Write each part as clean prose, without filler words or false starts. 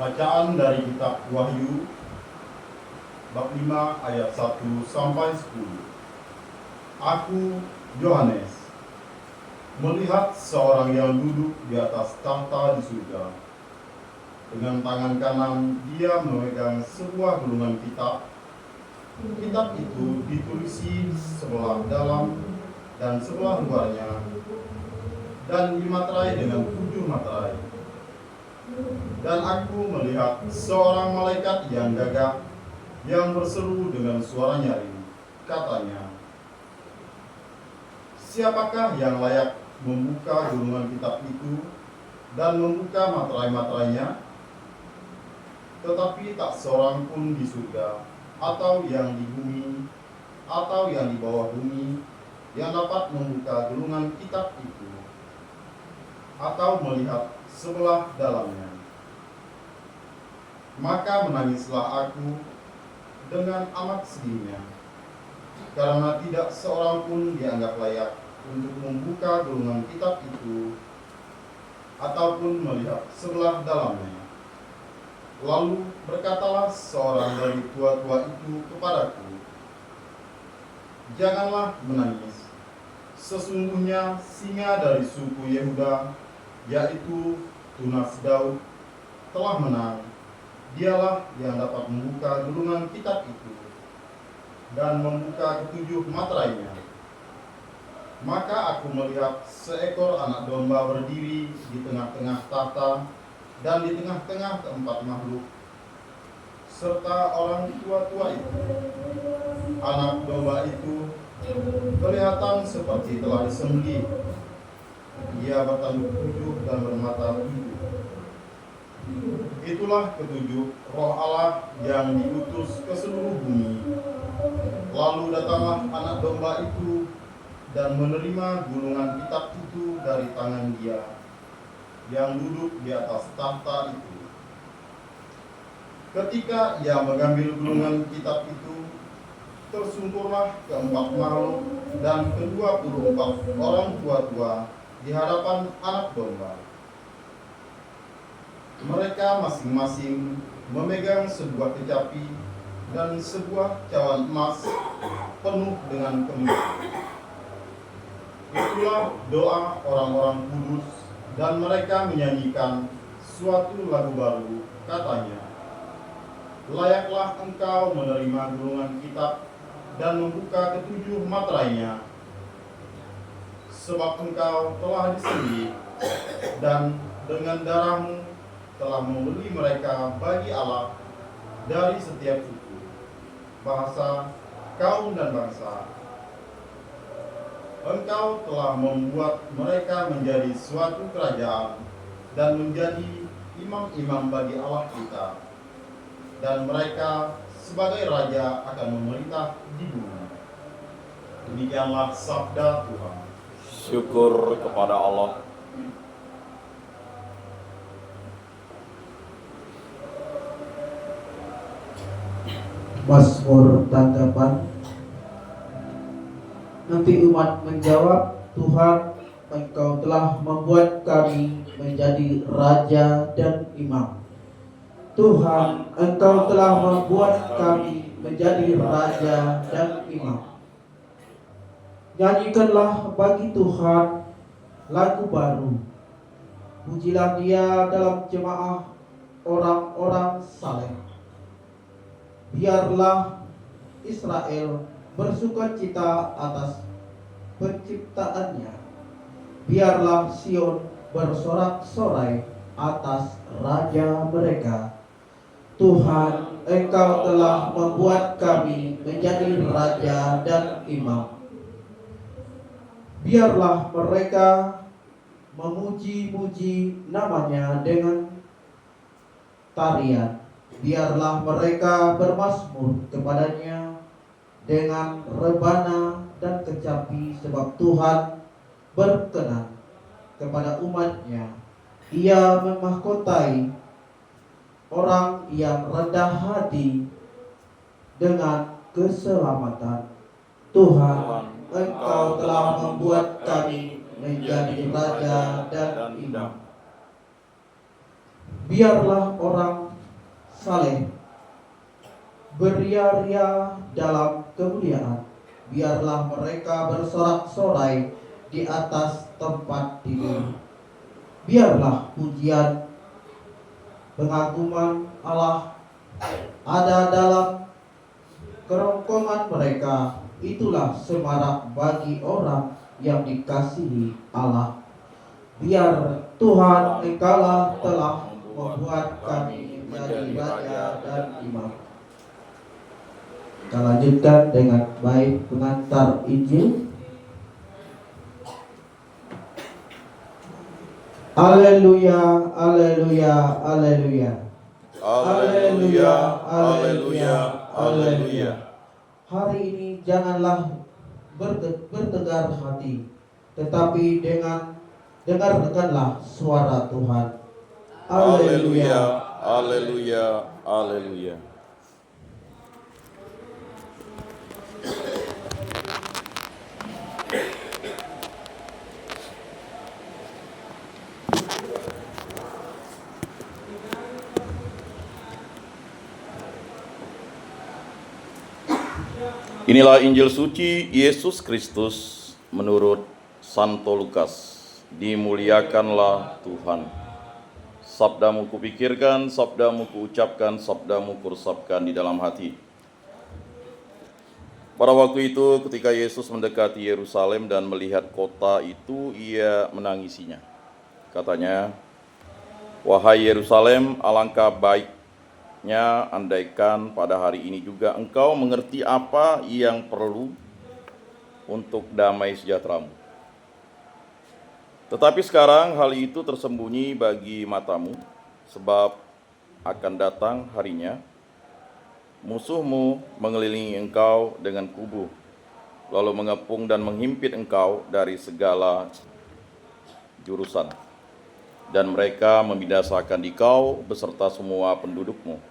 Bacaan dari kitab Wahyu bab 5 ayat 1 sampai 10. Aku, Yohanes, melihat seorang yang duduk di atas tahta di surga. Dengan tangan kanan dia memegang sebuah gulungan kitab. Kitab itu ditulisi sebelah dalam dan sebelah luarnya, dan dimaterai dengan 7 materai. Dan aku melihat seorang malaikat yang gagah yang berseru dengan suara nyaring. Katanya, siapakah yang layak membuka gulungan kitab itu dan membuka materai-materainya? Tetapi tak seorang pun di surga, atau yang di bumi, atau yang di bawah bumi, yang dapat membuka gulungan kitab itu, atau melihat sebelah dalamnya. Maka menangislah aku dengan amat sedihnya, karena tidak seorang pun dianggap layak untuk membuka gulungan kitab itu, ataupun melihat sebelah dalamnya. Lalu berkatalah seorang dari tua-tua itu kepadaku, janganlah menangis. Sesungguhnya singa dari suku Yehuda, yaitu tunas Daud, telah menang. Dialah yang dapat membuka gulungan kitab itu dan membuka ke-7 materainya. Maka aku melihat seekor anak domba berdiri di tengah-tengah tahta dan di tengah-tengah keempat makhluk, serta orang tua-tua itu. Anak domba itu kelihatan seperti telah disembelih. Ia bertanduk 7 dan bermata 7. Itulah ke-7 roh Allah yang diutus ke seluruh bumi. Lalu datanglah anak domba itu dan menerima gulungan kitab itu dari tangan dia yang duduk di atas tahta itu. Ketika ia mengambil gulungan kitab itu, tersungkurlah keempat makhluk dan ke-24 orang tua-tua di hadapan anak domba. Mereka masing-masing memegang sebuah kecapi dan sebuah cawan emas penuh dengan kemenyan. Itulah doa orang-orang kudus, dan mereka menyanyikan suatu lagu baru. Katanya, layaklah engkau menerima gulungan kitab dan membuka ke-7 materainya, sebab engkau telah disembelih, dan dengan darahmu telah membeli mereka bagi Allah dari setiap suku, bahasa, kaum dan bangsa. Engkau telah membuat mereka menjadi suatu kerajaan dan menjadi imam-imam bagi Allah kita, dan mereka sebagai raja akan memerintah di bumi. Demikianlah sabda Tuhan. Syukur kepada Allah. Mazmur tanggapan. Nanti umat menjawab, Tuhan, Engkau telah membuat kami menjadi raja dan imam. Tuhan, Engkau telah membuat kami menjadi raja dan imam. Nyanyikanlah bagi Tuhan lagu baru. Pujilah Dia dalam jemaah orang-orang saleh. Biarlah Israel bersukacita atas penciptaannya. Biarlah Sion bersorak-sorai atas raja mereka. Tuhan, Engkau telah membuat kami menjadi raja dan imam. Biarlah mereka memuji-muji namanya dengan tarian. Biarlah mereka bermazmur kepadanya dengan rebana dan kecapi, sebab Tuhan berkenan kepada umatnya. Ia memahkotai orang yang rendah hati dengan keselamatan. Tuhan, Engkau telah membuat kami menjadi raja dan imam. Biarlah orang saleh, beria-ria dalam kemuliaan. Biarlah mereka bersorak-sorai di atas tempat tidur. Biarlah pujian pengagungan Allah ada dalam kerongkongan mereka. Itulah semarak bagi orang yang dikasihi Allah. Biar Tuhan Engkaulah telah membuat kami menjadi raja dan imam. Kita lanjutkan dengan baik pengantar Injil. Haleluya, haleluya, haleluya. Haleluya, haleluya, haleluya. Hari ini janganlah bertegar hati, tetapi dengarkanlah suara Tuhan. Haleluya, haleluya, haleluya. Inilah Injil suci Yesus Kristus menurut Santo Lukas. Dimuliakanlah Tuhan. Sabdamu kupikirkan, sabdamu kuucapkan, sabdamu kuresapkan di dalam hati. Pada waktu itu ketika Yesus mendekati Yerusalem dan melihat kota itu, ia menangisinya. Katanya, "Wahai Yerusalem, alangkah baiknya andaikan pada hari ini juga engkau mengerti apa yang perlu untuk damai sejahteramu. Tetapi sekarang hal itu tersembunyi bagi matamu, sebab akan datang harinya, musuhmu mengelilingi engkau dengan kubu, lalu mengepung dan menghimpit engkau dari segala jurusan. Dan mereka membinasakan dikau beserta semua pendudukmu.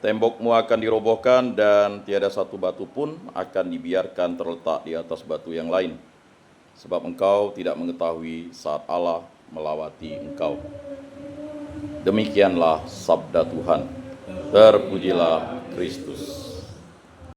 Tembokmu akan dirobohkan dan tiada satu batu pun akan dibiarkan terletak di atas batu yang lain. Sebab engkau tidak mengetahui saat Allah melawati engkau." Demikianlah sabda Tuhan. Terpujilah Kristus.